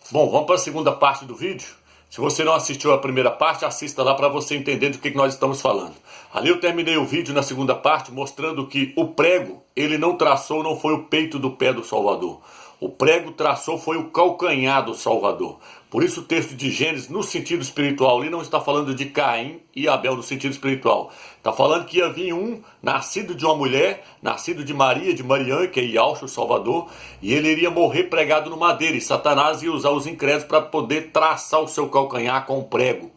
Bom, vamos para a segunda parte do vídeo. Se você não assistiu a primeira parte, assista lá para você entender do que nós estamos falando. Ali eu terminei o vídeo na segunda parte mostrando que o prego, ele não traçou, não foi o peito do pé do Salvador. O prego traçou foi o calcanhar do Salvador. Por isso o texto de Gênesis, no sentido espiritual, ali não está falando de Caim e Abel no sentido espiritual. Está falando que ia vir um, nascido de uma mulher, nascido de Maria, de Mariã, que é Yahshua, o Salvador, e ele iria morrer pregado no madeiro, e Satanás ia usar os incrédulos para poder traçar o seu calcanhar com o prego.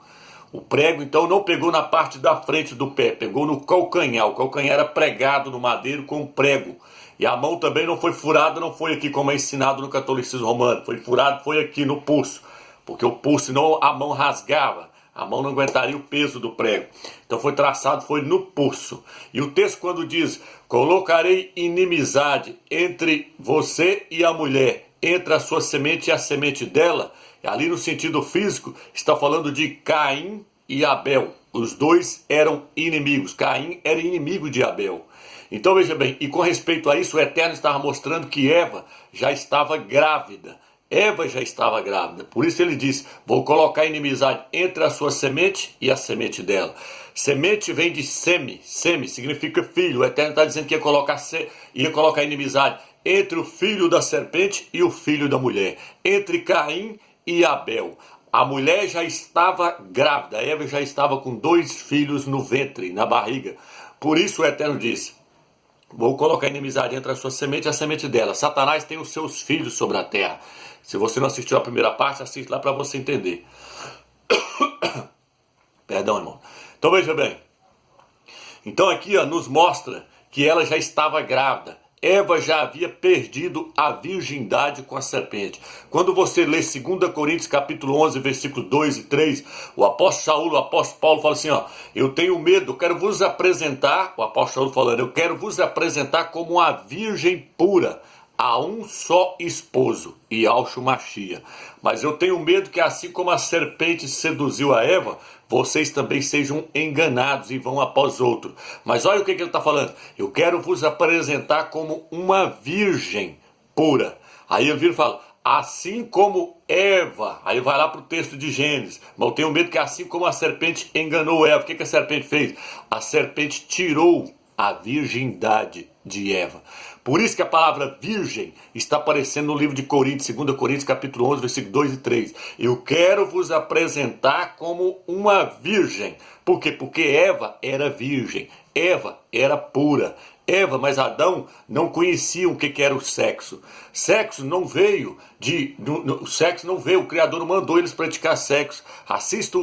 O prego, então, não pegou na parte da frente do pé, pegou no calcanhar. O calcanhar era pregado no madeiro com um prego. E a mão também não foi furada, não foi aqui como é ensinado no catolicismo romano. Foi furado, foi aqui no pulso. Porque o pulso, senão a mão rasgava. A mão não aguentaria o peso do prego. Então foi traçado, foi no pulso. E o texto quando diz, colocarei inimizade entre você e a mulher, entre a sua semente e a semente dela, ali no sentido físico, está falando de Caim e Abel. Os dois eram inimigos. Caim era inimigo de Abel. Então veja bem, e com respeito a isso, o Eterno estava mostrando que Eva já estava grávida. Eva já estava grávida. Por isso ele diz, vou colocar inimizade entre a sua semente e a semente dela. Semente vem de seme. Seme significa filho. O Eterno está dizendo que ia colocar inimizade entre o filho da serpente e o filho da mulher. Entre Caim e Abel. A mulher já estava grávida. Eva já estava com 2 filhos no ventre, na barriga. Por isso o Eterno disse, vou colocar inimizade entre a sua semente e a semente dela. Satanás tem os seus filhos sobre a terra. Se você não assistiu a primeira parte, assiste lá para você entender. Perdão, irmão. Então veja bem. Então aqui nos mostra que ela já estava grávida. Eva já havia perdido a virgindade com a serpente. Quando você lê 2 Coríntios capítulo 11, versículos 2 e 3, o apóstolo Saúl, o apóstolo Paulo fala assim, eu tenho medo, eu quero vos apresentar, o apóstolo Saúl falando, eu quero vos apresentar como uma virgem pura, a um só esposo, Yahshua Mashiach. Mas eu tenho medo que assim como a serpente seduziu a Eva, vocês também sejam enganados e vão após outro. Mas olha o que ele está falando. Eu quero vos apresentar como uma virgem pura. Aí ele vira e fala, assim como Eva. Aí vai lá para o texto de Gênesis. Mas eu tenho medo que assim como a serpente enganou Eva. O que a serpente fez? A serpente tirou a virgindade de Eva. Por isso que a palavra virgem está aparecendo no livro de Coríntios, 2 Coríntios capítulo 11, versículos 2 e 3. Eu quero vos apresentar como uma virgem. Por quê? Porque Eva era virgem. Eva era pura. Eva, mas Adão não conheciam o que era o sexo. Sexo não veio o sexo não veio, o Criador não mandou eles praticar sexo. Assista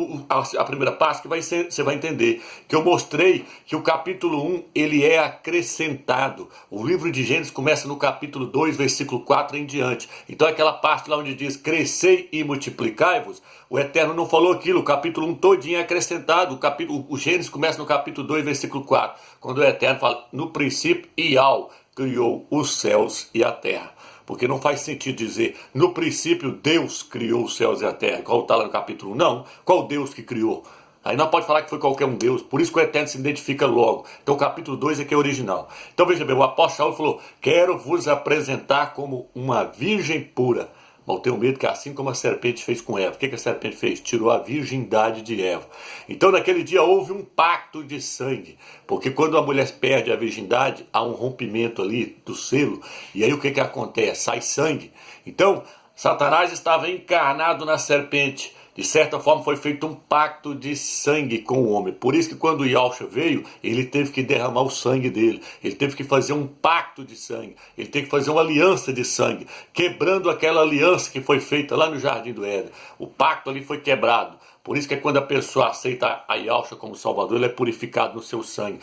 a primeira parte que você vai entender. Que eu mostrei que o capítulo 1, ele é acrescentado. O livro de Gênesis começa no capítulo 2, versículo 4 em diante. Então aquela parte lá onde diz, crescei e multiplicai-vos, o Eterno não falou aquilo, o capítulo 1 todinho é acrescentado. O Gênesis começa no capítulo 2, versículo 4, quando o Eterno fala, no princípio, Yahweh criou os céus e a terra. Porque não faz sentido dizer, no princípio Deus criou os céus e a terra, qual está lá no capítulo 1. Não, qual Deus que criou? Aí não pode falar que foi qualquer um Deus, por isso que o Eterno se identifica logo. Então o capítulo 2 é que é original. Então veja bem, o apóstolo falou, quero vos apresentar como uma virgem pura. Mas eu tenho medo que assim como a serpente fez com Eva. O que a serpente fez? Tirou a virgindade de Eva. Então naquele dia houve um pacto de sangue. Porque quando a mulher perde a virgindade, há um rompimento ali do selo. E aí o que acontece? Sai sangue. Então Satanás estava encarnado na serpente. De certa forma foi feito um pacto de sangue com o homem. Por isso que quando Yahshua veio, ele teve que derramar o sangue dele. Ele teve que fazer um pacto de sangue. Ele teve que fazer uma aliança de sangue. Quebrando aquela aliança que foi feita lá no Jardim do Éden. O pacto ali foi quebrado. Por isso que quando a pessoa aceita a Yahshua como Salvador, ele é purificado no seu sangue.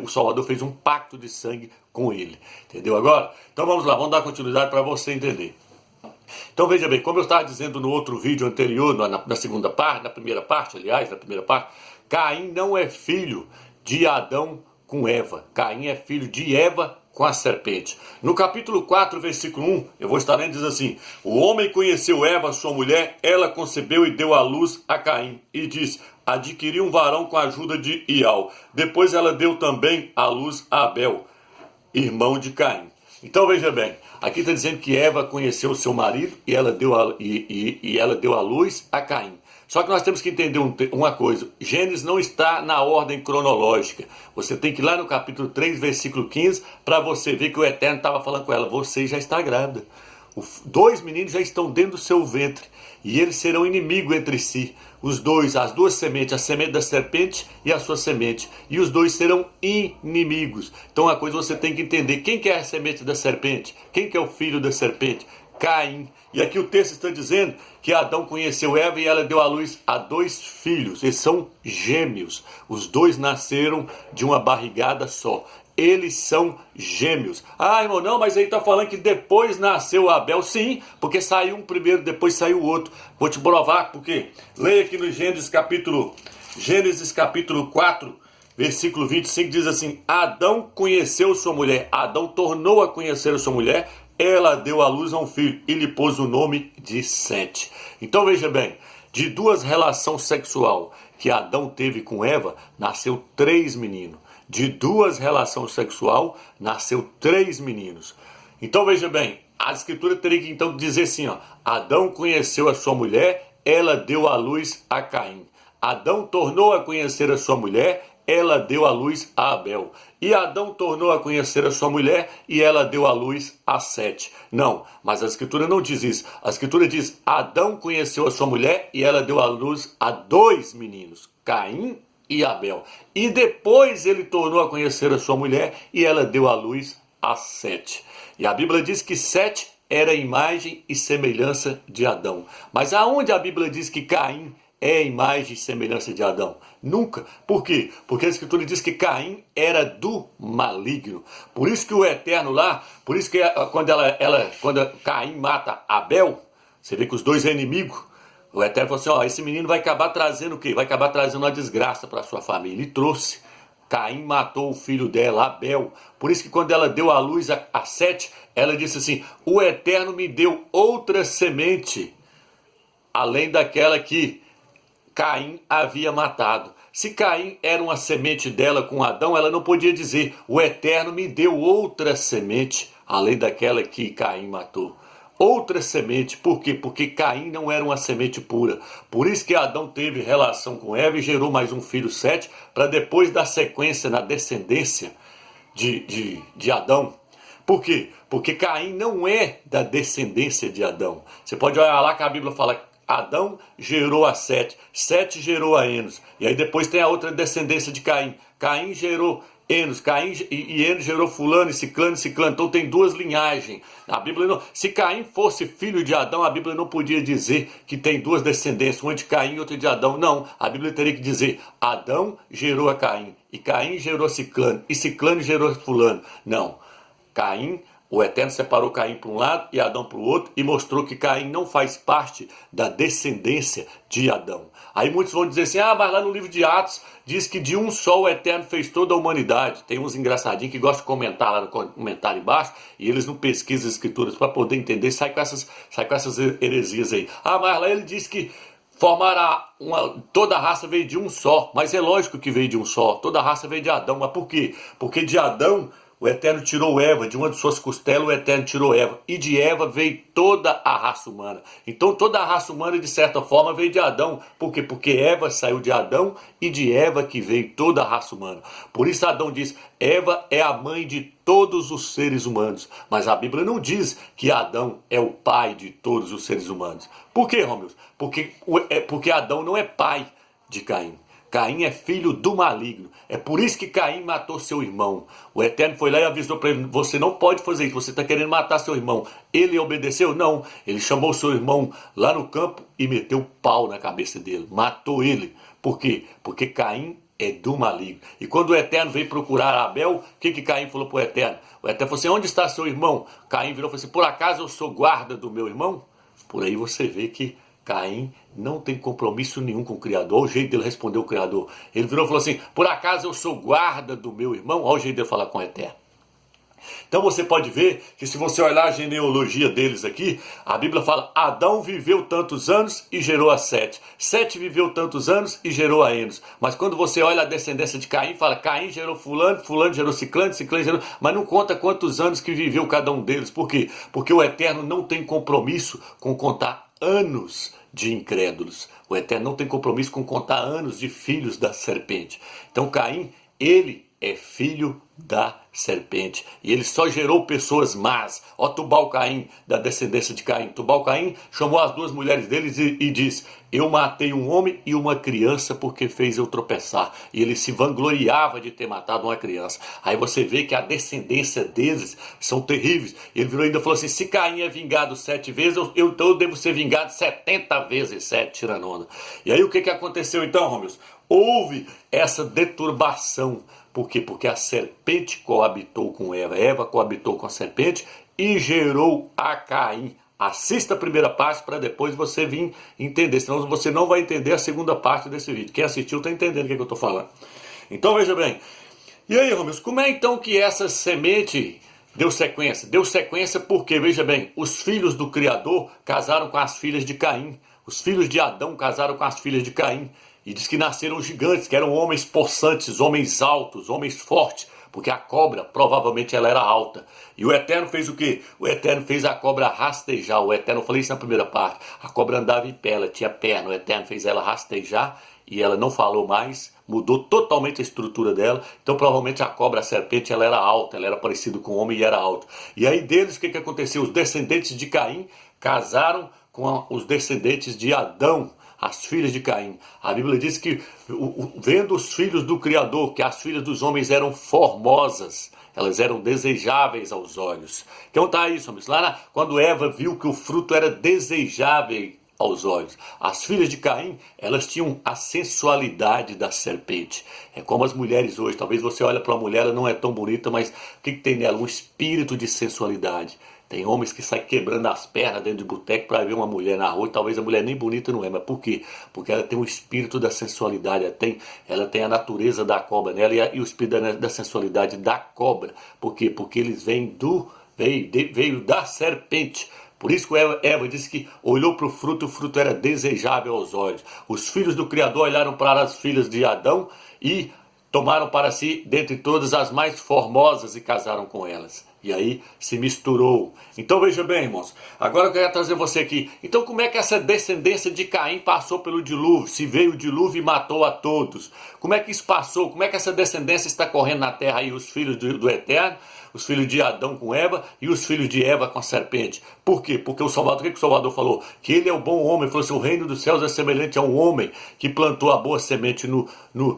O Salvador fez um pacto de sangue com ele. Entendeu agora? Então vamos lá, vamos dar continuidade para você entender. Então veja bem, como eu estava dizendo no outro vídeo anterior, na segunda parte, na primeira parte, Caim não é filho de Adão com Eva. Caim é filho de Eva com a serpente. No capítulo 4, versículo 1, eu vou estar lendo, diz assim, o homem conheceu Eva, sua mulher, ela concebeu e deu à luz a Caim, e disse, adquiri um varão com a ajuda de Ial. Depois ela deu também à luz a Abel, irmão de Caim. Então veja bem, Aqui está dizendo que Eva conheceu o seu marido e ela deu a luz a Caim. Só que nós temos que entender uma coisa. Gênesis não está na ordem cronológica. Você tem que ir lá no capítulo 3, versículo 15, para você ver que o Eterno estava falando com ela. Você já está grávida. Dois meninos já estão dentro do seu ventre. E eles serão inimigos entre si. Os dois, as duas sementes, a semente da serpente e a sua semente. E os dois serão inimigos. Então uma coisa você tem que entender. Quem que é a semente da serpente? Quem que é o filho da serpente? Caim. E aqui o texto está dizendo que Adão conheceu Eva e ela deu à luz a dois filhos. Eles são gêmeos. Os dois nasceram de uma barrigada só. Eles são gêmeos. Ah, irmão, não, mas aí está falando que depois nasceu Abel. Sim, porque saiu um primeiro, depois saiu o outro. Vou te provar, porque leia aqui no Gênesis capítulo 4, versículo 25, diz assim: Adão conheceu sua mulher. Adão tornou a conhecer a sua mulher. Ela deu à luz a um filho e lhe pôs o nome de Sete. Então veja bem, de duas relações sexuais que Adão teve com Eva, nasceu 3 meninos. De duas relações sexuais, nasceu 3 meninos. Então veja bem, a escritura teria que então dizer assim, ó, Adão conheceu a sua mulher, ela deu à luz a Caim. Adão tornou a conhecer a sua mulher, ela deu à luz a Abel. E Adão tornou a conhecer a sua mulher e ela deu à luz a Sete. Não, mas a escritura não diz isso. A escritura diz, Adão conheceu a sua mulher e ela deu à luz a 2 meninos, Caim e Abel. E depois ele tornou a conhecer a sua mulher e ela deu à luz a Sete. E a Bíblia diz que Sete era a imagem e semelhança de Adão. Mas aonde a Bíblia diz que Caim é a imagem e semelhança de Adão? Nunca. Por quê? Porque a escritura diz que Caim era do maligno. Por isso que o Eterno lá, por isso que quando Caim mata Abel, você vê que os dois é inimigo. O Eterno falou assim, ó, esse menino vai acabar trazendo o quê? Vai acabar trazendo uma desgraça para a sua família. E trouxe. Caim matou o filho dela, Abel. Por isso que quando ela deu à luz a Sete, ela disse assim, o Eterno me deu outra semente, além daquela que Caim havia matado. Se Caim era uma semente dela com Adão, ela não podia dizer, o Eterno me deu outra semente, além daquela que Caim matou. Outra semente, por quê? Porque Caim não era uma semente pura. Por isso que Adão teve relação com Eva e gerou mais um filho, Sete, para depois dar sequência na descendência de Adão. Por quê? Porque Caim não é da descendência de Adão. Você pode olhar lá que a Bíblia fala, Adão gerou a Sete, Sete gerou a Enos. E aí depois tem a outra descendência de Caim. Caim gerou Enos, Caim e Enos gerou fulano e ciclano. Então tem duas linhagens. A Bíblia não, se Caim fosse filho de Adão, a Bíblia não podia dizer que tem duas descendências, uma de Caim e outra de Adão. Não, a Bíblia teria que dizer, Adão gerou a Caim, e Caim gerou ciclano, e ciclano gerou fulano. Não, Caim, o Eterno separou Caim para um lado e Adão para o outro e mostrou que Caim não faz parte da descendência de Adão. Aí muitos vão dizer assim, mas lá no livro de Atos diz que de um só o Eterno fez toda a humanidade. Tem uns engraçadinhos que gostam de comentar lá no comentário embaixo e eles não pesquisam as escrituras para poder entender, sai com essas heresias aí. Mas lá ele diz que toda a raça veio de um só, mas é lógico que veio de um só, toda a raça veio de Adão. Mas por quê? Porque de Adão o Eterno tirou Eva, de uma de suas costelas o Eterno tirou Eva. E de Eva veio toda a raça humana. Então toda a raça humana, de certa forma, veio de Adão. Por quê? Porque Eva saiu de Adão e de Eva que veio toda a raça humana. Por isso Adão diz, Eva é a mãe de todos os seres humanos. Mas a Bíblia não diz que Adão é o pai de todos os seres humanos. Por quê, Rômulo? Porque Adão não é pai de Caim. Caim é filho do maligno. É por isso que Caim matou seu irmão. O Eterno foi lá e avisou para ele, você não pode fazer isso, você está querendo matar seu irmão. Ele obedeceu? Não. Ele chamou seu irmão lá no campo e meteu pau na cabeça dele. Matou ele. Por quê? Porque Caim é do maligno. E quando o Eterno veio procurar Abel, o que Caim falou para o Eterno? O Eterno falou assim, onde está seu irmão? Caim virou e falou assim, por acaso eu sou guarda do meu irmão? Por aí você vê que Caim não tem compromisso nenhum com o Criador. Olha o jeito dele responder o Criador. Ele virou e falou assim, por acaso eu sou guarda do meu irmão? Olha o jeito dele falar com o Eterno. Então você pode ver que se você olhar a genealogia deles aqui, a Bíblia fala, Adão viveu tantos anos e gerou a Sete. Sete viveu tantos anos e gerou a Enos. Mas quando você olha a descendência de Caim, fala, Caim gerou fulano, fulano gerou ciclano, ciclano gerou... Mas não conta quantos anos que viveu cada um deles. Por quê? Porque o Eterno não tem compromisso com contar anos de incrédulos. O Eterno não tem compromisso com contar anos de filhos da serpente. Então Caim, ele é filho da serpente. E ele só gerou pessoas más. Ó Tubal-Caim, da descendência de Caim. Tubal-Caim chamou as duas mulheres deles e diz, eu matei um homem e uma criança porque fez eu tropeçar. E ele se vangloriava de ter matado uma criança. Aí você vê que a descendência deles são terríveis. Ele virou ainda e falou assim, se Caim é vingado 7 vezes, então eu devo ser vingado 70 vezes 7, tirando onda. E aí o que aconteceu então, Rômeus? Houve essa deturbação. Por quê? Porque a serpente coabitou com Eva, Eva coabitou com a serpente e gerou a Caim. Assista a primeira parte para depois você vir entender, senão você não vai entender a segunda parte desse vídeo. Quem assistiu está entendendo o que eu estou falando. Então veja bem, e aí, Rômeus, como é então que essa semente deu sequência? Deu sequência porque, veja bem, os filhos do Criador casaram com as filhas de Caim, os filhos de Adão casaram com as filhas de Caim. E diz que nasceram gigantes, que eram homens possantes, homens altos, homens fortes, porque a cobra, provavelmente ela era alta. E o Eterno fez o quê? O Eterno fez a cobra rastejar. O Eterno, eu falei isso na primeira parte, a cobra andava em pé, ela tinha perna. O Eterno fez ela rastejar e ela não falou mais, mudou totalmente a estrutura dela. Então provavelmente a cobra, a serpente, ela era alta, ela era parecida com o homem e era alta. E aí deles, o que aconteceu? Os descendentes de Caim casaram com os descendentes de Adão, as filhas de Caim. A Bíblia diz que, vendo os filhos do Criador, que as filhas dos homens eram formosas, elas eram desejáveis aos olhos. Então está isso, homens. Quando Eva viu que o fruto era desejável aos olhos, as filhas de Caim, elas tinham a sensualidade da serpente. É como as mulheres hoje. Talvez você olhe para uma mulher, ela não é tão bonita, mas o que tem nela? Um espírito de sensualidade. Tem homens que saem quebrando as pernas dentro de boteco para ver uma mulher na rua, e talvez a mulher nem bonita não é, mas por quê? Porque ela tem o espírito da sensualidade, ela tem a natureza da cobra nela e o espírito da sensualidade da cobra. Por quê? Porque eles veio da serpente. Por isso que Eva disse que olhou para o fruto era desejável aos olhos. Os filhos do Criador olharam para as filhas de Adão e tomaram para si, dentre todas, as mais formosas e casaram com elas. E aí se misturou. Então veja bem, irmãos, agora eu quero trazer você aqui. Então como é que essa descendência de Caim passou pelo dilúvio? Se veio o dilúvio e matou a todos. Como é que isso passou? Como é que essa descendência está correndo na terra aí? Os filhos do Eterno, os filhos de Adão com Eva e os filhos de Eva com a serpente. Por quê? Porque o que o Salvador falou? Que ele é o bom homem. Ele falou assim, o reino dos céus é semelhante a um homem que plantou a boa semente no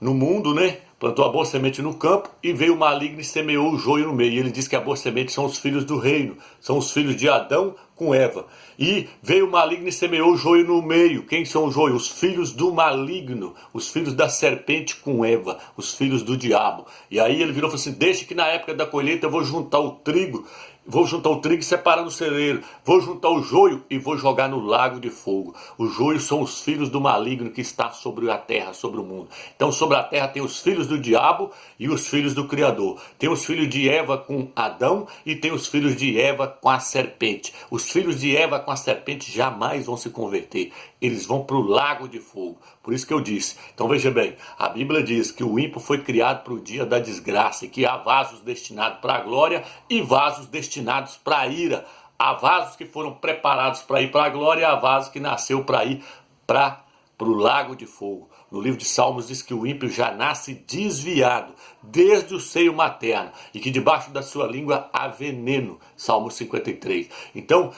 mundo, né? Plantou a boa semente no campo e veio o maligno e semeou o joio no meio. E ele diz que a boa semente são os filhos do reino, são os filhos de Adão com Eva. E veio o maligno e semeou o joio no meio. Quem são o joio? Os filhos do maligno, os filhos da serpente com Eva, os filhos do diabo. E aí ele virou e falou assim, deixa que na época da colheita eu vou juntar o trigo e separar no celeiro. Vou juntar o joio e vou jogar no lago de fogo. Os joios são os filhos do maligno que está sobre a terra, sobre o mundo. Então sobre a terra tem os filhos do diabo e os filhos do Criador. Tem os filhos de Eva com Adão e tem os filhos de Eva com a serpente. Os filhos de Eva com a serpente jamais vão se converter. Eles vão para o lago de fogo. Por isso que eu disse. Então veja bem, a Bíblia diz que o ímpio foi criado para o dia da desgraça e que há vasos destinados para a glória e vasos destinados para a ira. Há vasos que foram preparados para ir para a glória e há vasos que nasceu para ir para o lago de fogo. No livro de Salmos diz que o ímpio já nasce desviado desde o seio materno e que debaixo da sua língua há veneno. Salmo 53. Então,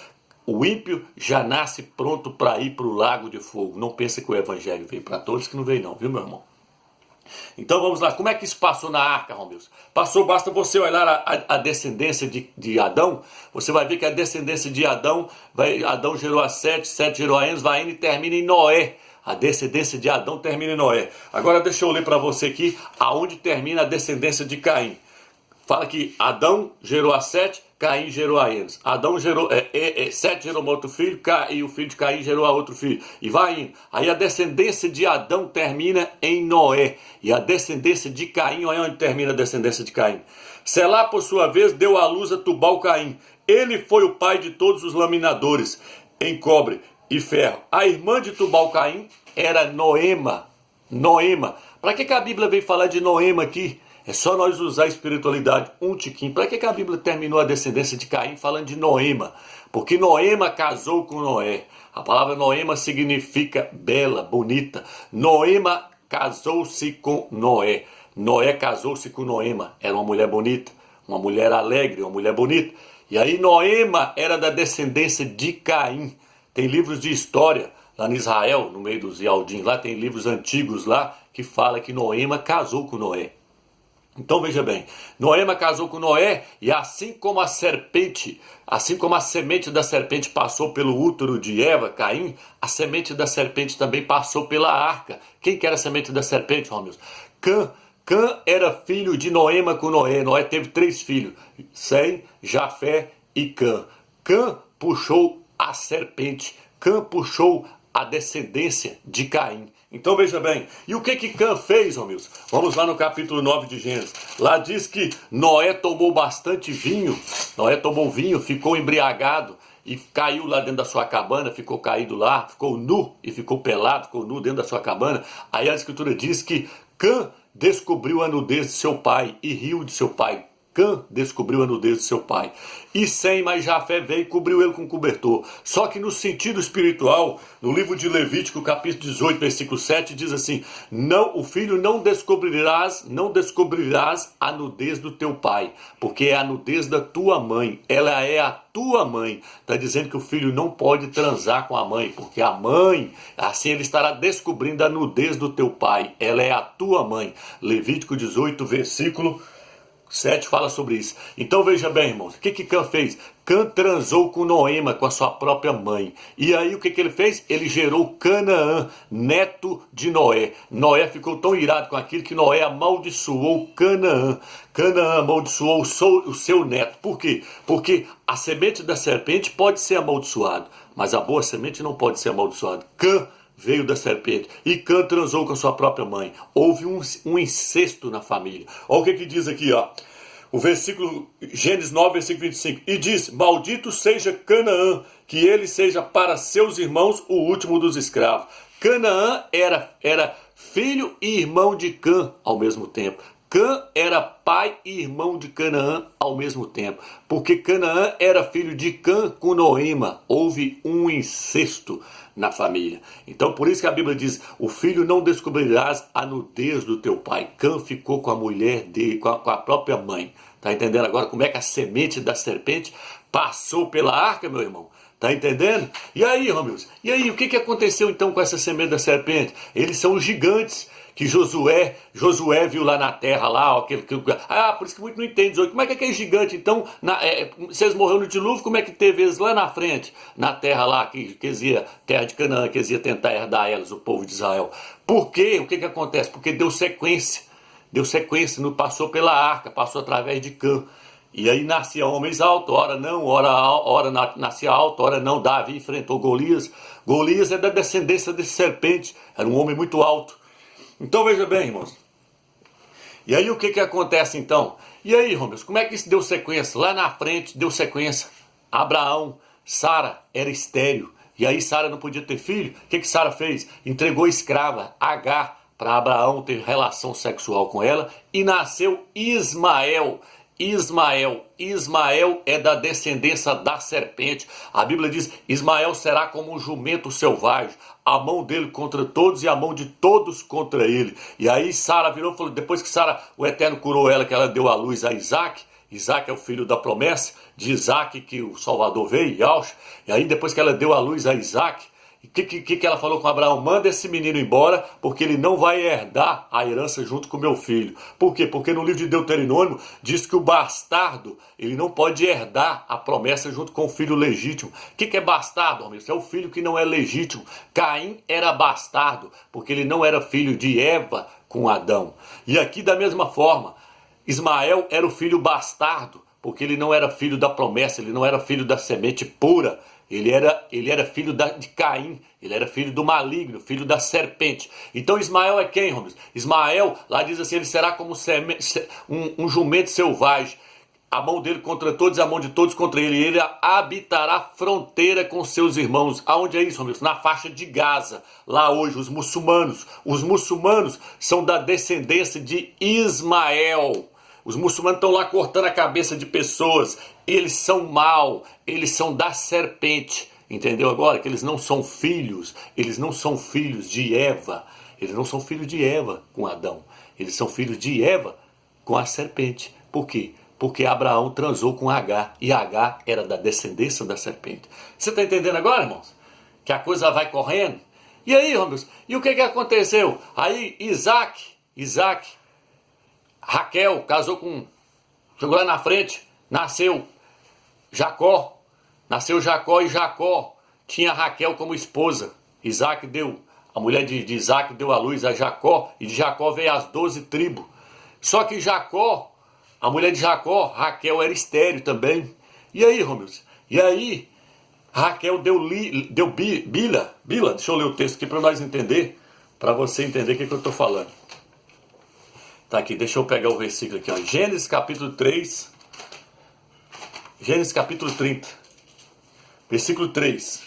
o ímpio já nasce pronto para ir para o lago de fogo. Não pense que o evangelho veio para todos, que não veio não, viu, meu irmão? Então vamos lá, como é que isso passou na arca, Romeus? Passou, basta você olhar a descendência de Adão, você vai ver que a descendência de Adão, Adão gerou a Sete, Sete gerou a Enos, vai indo e termina em Noé. A descendência de Adão termina em Noé. Agora deixa eu ler para você aqui aonde termina a descendência de Caim. Fala que Adão gerou a Sete, Caim gerou a Enos. Adão gerou, Sete gerou um outro filho, e o filho de Caim gerou a outro filho. E vai indo. Aí a descendência de Adão termina em Noé. E a descendência de Caim, olha onde termina a descendência de Caim. Selá, por sua vez, deu à luz a Tubal-Caim. Ele foi o pai de todos os laminadores em cobre e ferro. A irmã de Tubal-Caim era Noema. Noema. Para que a Bíblia veio falar de Noema aqui? É só nós usar a espiritualidade um tiquinho. Para que a Bíblia terminou a descendência de Caim falando de Noema? Porque Noema casou com Noé. A palavra Noema significa bela, bonita. Noema casou-se com Noé. Noé casou-se com Noema. Era uma mulher bonita, uma mulher alegre, uma mulher bonita. E aí Noema era da descendência de Caim. Tem livros de história lá em Israel, no meio dos Yaldim. Lá tem livros antigos lá que fala que Noema casou com Noé. Então veja bem, Noema casou com Noé e assim como a serpente, assim como a semente da serpente passou pelo útero de Eva, Caim, a semente da serpente também passou pela arca. Quem que era a semente da serpente, Romeus? Cã. Cã era filho de Noema com Noé. Noé teve 3 filhos, Sem, Jafé e Cã. Cã puxou a serpente, Cã puxou a descendência de Caim. Então veja bem, e o que Cã fez, Romilson? Vamos lá no capítulo 9 de Gênesis. Lá diz que Noé tomou bastante vinho. Noé tomou vinho, ficou embriagado e caiu lá dentro da sua cabana, ficou caído lá, ficou nu e ficou pelado, ficou nu dentro da sua cabana. Aí a escritura diz que Cã descobriu a nudez de seu pai e riu de seu pai. Cã descobriu a nudez de seu pai. E Sem, mas Jafé veio e cobriu ele com cobertor. Só que no sentido espiritual, no livro de Levítico, capítulo 18, versículo 7, diz assim: não, o filho não descobrirás a nudez do teu pai, porque é a nudez da tua mãe. Ela é a tua mãe. Está dizendo que o filho não pode transar com a mãe, porque a mãe, assim ele estará descobrindo a nudez do teu pai. Ela é a tua mãe. Levítico 18, versículo 7 fala sobre isso. Então veja bem, irmãos, o que Cã fez? Cã transou com Noema, com a sua própria mãe. E aí o que ele fez? Ele gerou Canaã, neto de Noé. Noé ficou tão irado com aquilo que Noé amaldiçoou Canaã. Canaã amaldiçoou o seu neto. Por quê? Porque a semente da serpente pode ser amaldiçoada, mas a boa semente não pode ser amaldiçoada. Cã veio da serpente e Cã transou com a sua própria mãe. Houve um incesto na família. Olha o que diz aqui, ó. O versículo, Gênesis 9, versículo 25. E diz: maldito seja Canaã, que ele seja para seus irmãos o último dos escravos. Canaã era filho e irmão de Cã ao mesmo tempo. Cã era pai e irmão de Canaã ao mesmo tempo, porque Canaã era filho de Cã com Noema. Houve um incesto na família. Então por isso que a Bíblia diz: o filho não descobrirás a nudez do teu pai. Cã ficou com a mulher dele, com a própria mãe. Tá entendendo agora como é que a semente da serpente passou pela arca, meu irmão? Tá entendendo? E aí, Romilson? E aí, o que aconteceu então com essa semente da serpente? Eles são os gigantes que Josué viu lá na terra, lá, por isso que muito não entende. Como é que é aquele gigante, então, vocês morreram no dilúvio, como é que teve eles lá na frente, na terra lá, que eles iam, terra de Canaã, que eles iam tentar herdar elas, o povo de Israel? Por quê? O que acontece? Porque deu sequência, não passou pela arca, passou através de Cã. E aí nascia homens altos, ora não, ora nascia alto, ora não. Davi enfrentou Golias. Golias é da descendência de serpente, era um homem muito alto. Então veja bem, irmãos. E aí o que acontece então? E aí, Romeu, como é que isso deu sequência? Lá na frente deu sequência. Abraão, Sara era estéril. E aí Sara não podia ter filho. O que Sara fez? Entregou a escrava, Agar, para Abraão ter relação sexual com ela. E nasceu Ismael. Ismael é da descendência da serpente. A Bíblia diz: Ismael será como um jumento selvagem, a mão dele contra todos e a mão de todos contra ele. E aí Sara virou e falou, depois que Sara, o Eterno curou ela, que ela deu à luz a Isaac. Isaac é o filho da promessa de Isaac, que o Salvador veio, Yahshua. E aí depois que ela deu à luz a Isaac, o que ela falou com Abraão? Manda esse menino embora, porque ele não vai herdar a herança junto com meu filho. Por quê? Porque no livro de Deuteronômio diz que o bastardo, ele não pode herdar a promessa junto com o filho legítimo. O que é bastardo, amigo? É o filho que não é legítimo. Caim era bastardo, porque ele não era filho de Eva com Adão. E aqui da mesma forma, Ismael era o filho bastardo, porque ele não era filho da promessa, ele não era filho da semente pura. Ele era filho de Caim, ele era filho do maligno, filho da serpente. Então Ismael é quem, Romilson? Ismael, lá diz assim, ele será como um jumento selvagem. A mão dele contra todos, a mão de todos contra ele. Ele habitará fronteira com seus irmãos. Aonde é isso, Romilson? Na faixa de Gaza. Lá hoje, os muçulmanos. Os muçulmanos são da descendência de Ismael. Os muçulmanos estão lá cortando a cabeça de pessoas. Eles são mal. Eles são da serpente. Entendeu agora? Que eles não são filhos. Eles não são filhos de Eva. Eles não são filhos de Eva com Adão. Eles são filhos de Eva com a serpente. Por quê? Porque Abraão transou com Agar. E Agar era da descendência da serpente. Você está entendendo agora, irmãos? Que a coisa vai correndo? E aí, Romilson? E o que aconteceu? Aí Isaac, Raquel casou com... Chegou lá na frente, nasceu Jacó. Nasceu Jacó e Jacó tinha Raquel como esposa. A mulher de Isaac deu à luz a Jacó. E de Jacó veio as 12 tribos. Só que Jacó... A mulher de Jacó, Raquel, era estéril também. E aí, Romilson? E aí, Raquel deu Bila, deixa eu ler o texto aqui para nós entender, para você entender o que eu estou falando. Tá aqui, deixa eu pegar o versículo aqui, ó. Gênesis capítulo 3, Gênesis capítulo 30, versículo 3.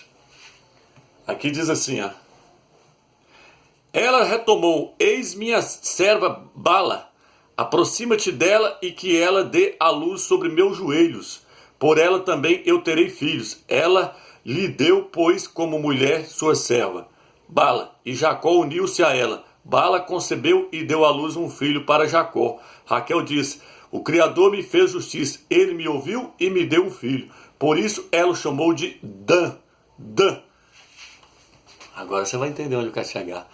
Aqui diz assim, ó. Ela retomou, eis minha serva Bala, aproxima-te dela e que ela dê a luz sobre meus joelhos. Por ela também eu terei filhos. Ela lhe deu, pois, como mulher sua serva. Bala, e Jacó uniu-se a ela. Bala concebeu e deu à luz um filho para Jacó. Raquel disse, o Criador me fez justiça. Ele me ouviu e me deu um filho. Por isso ela o chamou de Dan. Agora você vai entender onde eu quero chegar.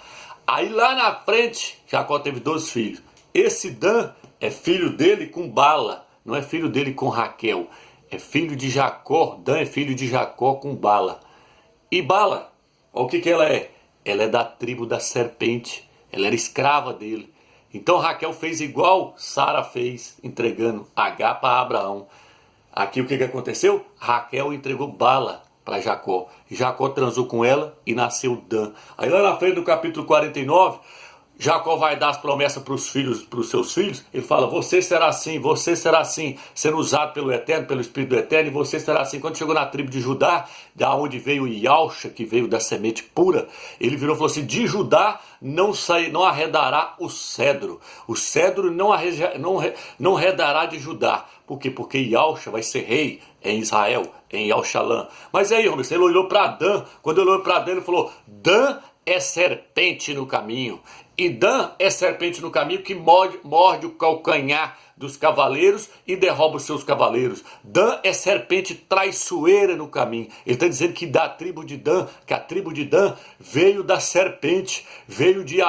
Aí lá na frente, Jacó teve 2 filhos. Esse Dan é filho dele com Bala, não é filho dele com Raquel. É filho de Jacó, Dan é filho de Jacó com Bala. E Bala, olha o que ela é? Ela é da tribo da serpente, ela era escrava dele. Então Raquel fez igual Sara fez, entregando Agar para Abraão. Aqui o que aconteceu? Raquel entregou Bala para Jacó. Jacó transou com ela e nasceu Dan. Aí lá na frente do capítulo 49... Jacó vai dar as promessas para os seus filhos. Ele fala, você será assim, sendo usado pelo Eterno, pelo Espírito do Eterno, e você será assim. Quando chegou na tribo de Judá, da onde veio Ialcha, que veio da semente pura, ele virou e falou assim, de Judá não arredará o cedro não arredará de Judá. Por quê? Porque Ialcha vai ser rei em Israel, em Yalxalã. Mas aí, Romilson, ele olhou para Dan. Quando ele olhou para Dan, ele falou, Dan é serpente no caminho. E Dan é serpente no caminho que morde o calcanhar dos cavaleiros e derruba os seus cavaleiros. Dan é serpente traiçoeira no caminho. Ele está dizendo que da tribo de Dan, que a tribo de Dan veio da serpente, veio de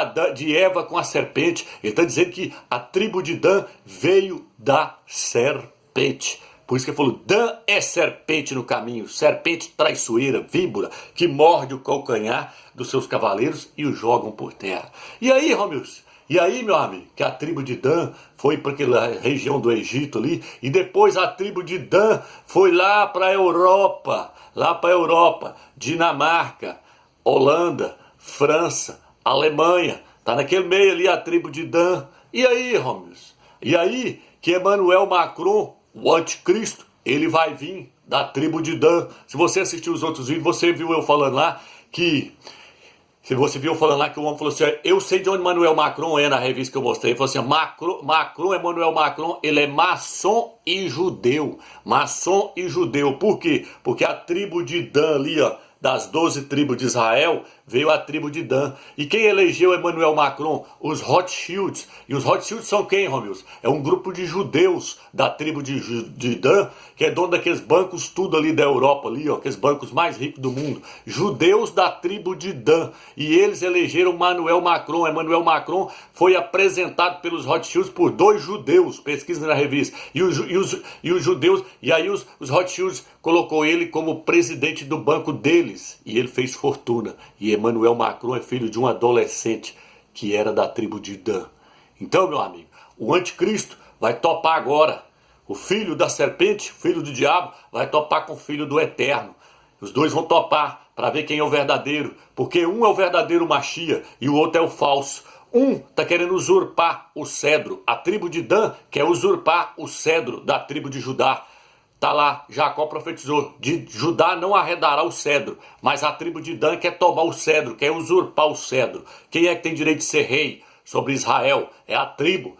Eva com a serpente. Ele está dizendo que a tribo de Dan veio da serpente. Por isso que ele falou, Dan é serpente no caminho, serpente traiçoeira, víbora, que morde o calcanhar dos seus cavaleiros e os jogam por terra. E aí, Romilson? E aí, meu amigo, que a tribo de Dan foi para aquela região do Egito ali, e depois a tribo de Dan foi lá para a Europa, Dinamarca, Holanda, França, Alemanha, tá naquele meio ali a tribo de Dan. E aí, Romilson? E aí que Emmanuel Macron, o anticristo, ele vai vir da tribo de Dan. Se você assistiu os outros vídeos, você viu eu falando lá que... Se você viu eu falando lá que o homem falou assim, eu sei de onde Emmanuel Macron é na revista que eu mostrei. Ele falou assim, Emmanuel Macron, ele é maçom e judeu. Maçom e judeu. Por quê? Porque a tribo de Dan ali, ó, das 12 tribos de Israel, veio a tribo de Dan. E quem elegeu Emmanuel Macron? Os Rothschilds. E os Rothschilds são quem, Romilson? É um grupo de judeus da tribo de Dan, que é dono daqueles bancos tudo ali da Europa, ali, ó, aqueles bancos mais ricos do mundo. Judeus da tribo de Dan. E eles elegeram Emmanuel Macron. Emmanuel Macron foi apresentado pelos Rothschilds por 2 judeus. Pesquisa na revista. E os judeus, e aí os Rothschilds colocou ele como presidente do banco deles. E ele fez fortuna. E Emmanuel Macron é filho de um adolescente que era da tribo de Dan. Então, meu amigo, o anticristo vai topar agora. O filho da serpente, filho do diabo, vai topar com o filho do eterno. Os dois vão topar para ver quem é o verdadeiro, porque um é o verdadeiro Machia e o outro é o falso. Um está querendo usurpar o cedro, a tribo de Dan quer usurpar o cedro da tribo de Judá. Está lá, Jacó profetizou, de Judá não arredará o cedro, mas a tribo de Dan quer tomar o cedro, quer usurpar o cedro. Quem é que tem direito de ser rei sobre Israel? É a tribo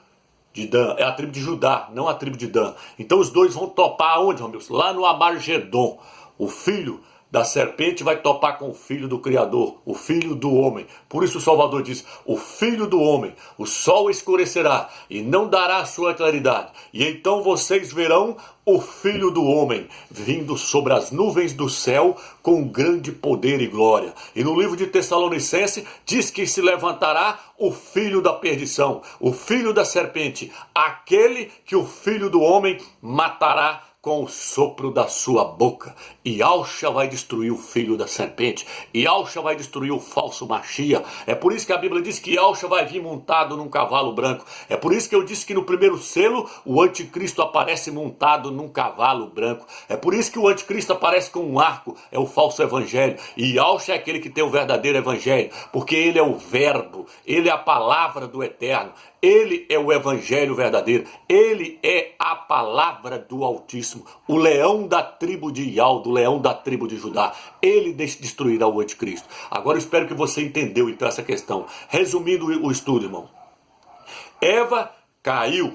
de Dan, é a tribo de Judá, não a tribo de Dan. Então os dois vão topar aonde, Romilson? Lá no Amargedon. O filho da serpente vai topar com o filho do Criador, o filho do homem. Por isso o Salvador diz, o filho do homem, o sol escurecerá e não dará a sua claridade. E então vocês verão o filho do homem vindo sobre as nuvens do céu com grande poder e glória. E no livro de Tessalonicenses diz que se levantará o filho da perdição, o filho da serpente, aquele que o filho do homem matará com o sopro da sua boca. E Alcha vai destruir o filho da serpente. E Alcha vai destruir o falso Machia. É por isso que a Bíblia diz que Alcha vai vir montado num cavalo branco. É por isso que eu disse que no primeiro selo o anticristo aparece montado num cavalo branco. É por isso que o anticristo aparece com um arco. É o falso evangelho. E Alcha é aquele que tem o verdadeiro evangelho. Porque ele é o verbo. Ele é a palavra do eterno. Ele é o evangelho verdadeiro. Ele é a palavra do Altíssimo. O leão da tribo de Ial, do leão da tribo de Judá. Ele destruirá o anticristo. Agora eu espero que você entendeu então essa questão. Resumindo o estudo, irmão. Eva caiu.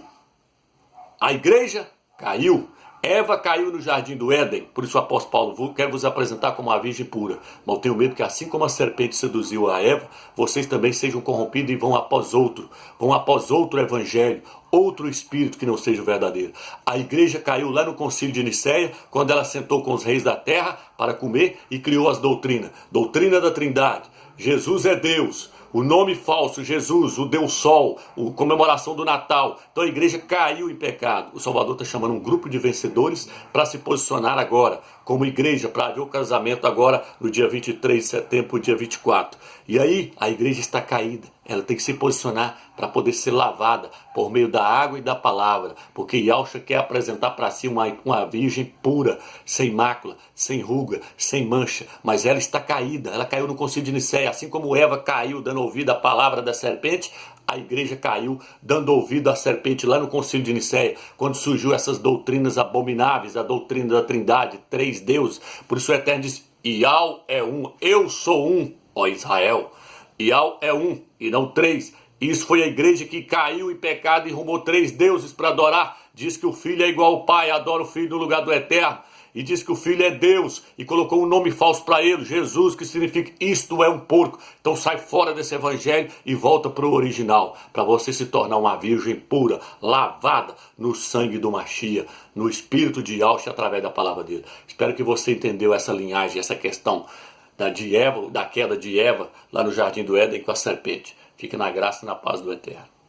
A igreja caiu. Eva caiu no jardim do Éden. Por isso o apóstolo Paulo quer vos apresentar como a virgem pura. Mas eu tenho medo que assim como a serpente seduziu a Eva, vocês também sejam corrompidos e vão após outro evangelho, outro espírito que não seja o verdadeiro. A igreja caiu lá no concílio de Nicéia, quando ela sentou com os reis da terra para comer e criou as doutrinas. Doutrina da Trindade. Jesus é Deus. O nome falso, Jesus, o Deus Sol, a comemoração do Natal. Então a igreja caiu em pecado. O Salvador está chamando um grupo de vencedores para se posicionar agora, como igreja, para haver o casamento agora no dia 23 de setembro, dia 24. E aí a igreja está caída. Ela tem que se posicionar para poder ser lavada por meio da água e da palavra. Porque Yahshua quer apresentar para si uma virgem pura, sem mácula, sem ruga, sem mancha. Mas ela está caída. Ela caiu no concílio de Nicéia. Assim como Eva caiu dando ouvido à palavra da serpente, a igreja caiu dando ouvido à serpente lá no concílio de Nicéia. Quando surgiu essas doutrinas abomináveis, a doutrina da Trindade, 3 deuses. Por isso o Eterno diz, Ial é um, eu sou um, ó Israel. Ial é um e não 3. Isso foi a igreja que caiu em pecado e rumou 3 deuses para adorar. Diz que o Filho é igual ao Pai, adora o Filho no lugar do Eterno. E diz que o Filho é Deus e colocou um nome falso para ele, Jesus, que significa isto é um porco. Então sai fora desse evangelho e volta para o original, para você se tornar uma virgem pura, lavada no sangue do Machia, no espírito de Yahshua através da palavra dele. Espero que você entendeu essa linhagem, essa questão da queda de Eva lá no jardim do Éden com a serpente. Fique na graça e na paz do Eterno.